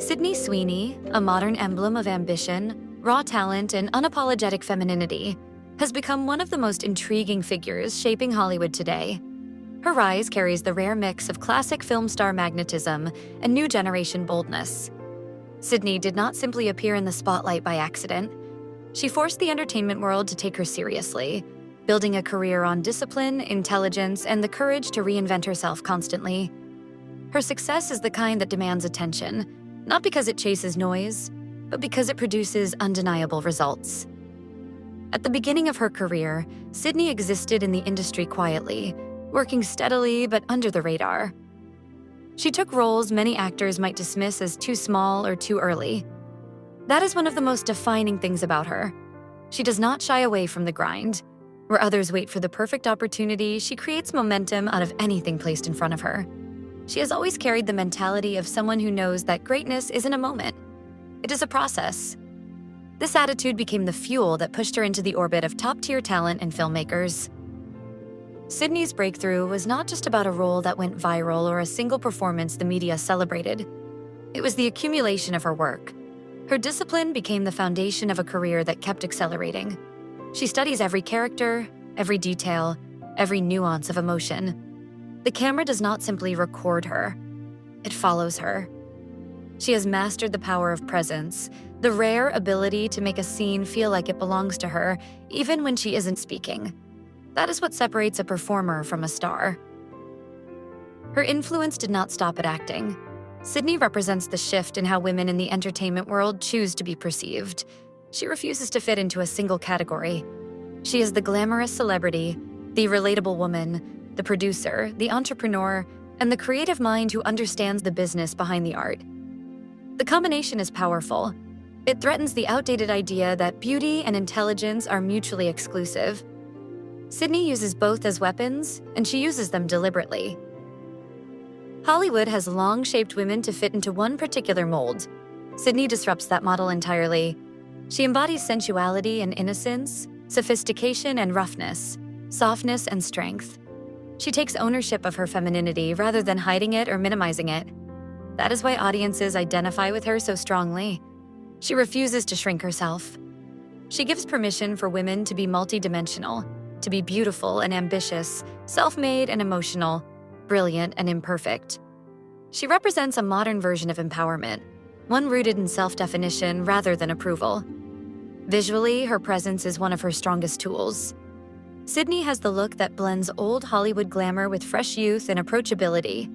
Sydney Sweeney, a modern emblem of ambition, raw talent, and unapologetic femininity, has become one of the most intriguing figures shaping Hollywood today. Her rise carries the rare mix of classic film star magnetism and new generation boldness. Sydney did not simply appear in the spotlight by accident. She forced the entertainment world to take her seriously, building a career on discipline, intelligence, and the courage to reinvent herself constantly. Her success is the kind that demands attention, not because it chases noise, but because it produces undeniable results. At the beginning of her career, Sydney existed in the industry quietly, working steadily but under the radar. She took roles many actors might dismiss as too small or too early. That is one of the most defining things about her. She does not shy away from the grind. Where others wait for the perfect opportunity, she creates momentum out of anything placed in front of her. She has always carried the mentality of someone who knows that greatness isn't a moment. It is a process. This attitude became the fuel that pushed her into the orbit of top-tier talent and filmmakers. Sydney's breakthrough was not just about a role that went viral or a single performance the media celebrated. It was the accumulation of her work. Her discipline became the foundation of a career that kept accelerating. She studies every character, every detail, every nuance of emotion. The camera does not simply record her, it follows her. She has mastered the power of presence, the rare ability to make a scene feel like it belongs to her, even when she isn't speaking. That is what separates a performer from a star. Her influence did not stop at acting. Sydney represents the shift in how women in the entertainment world choose to be perceived. She refuses to fit into a single category. She is the glamorous celebrity, the relatable woman, the producer, the entrepreneur, and the creative mind who understands the business behind the art. The combination is powerful. It threatens the outdated idea that beauty and intelligence are mutually exclusive. Sydney uses both as weapons, and she uses them deliberately. Hollywood has long shaped women to fit into one particular mold. Sydney disrupts that model entirely. She embodies sensuality and innocence, sophistication and roughness, softness and strength. She takes ownership of her femininity rather than hiding it or minimizing it. That is why audiences identify with her so strongly. She refuses to shrink herself. She gives permission for women to be multidimensional, to be beautiful and ambitious, self-made and emotional, brilliant and imperfect. She represents a modern version of empowerment, one rooted in self-definition rather than approval. Visually, her presence is one of her strongest tools. Sydney has the look that blends old Hollywood glamour with fresh youth and approachability.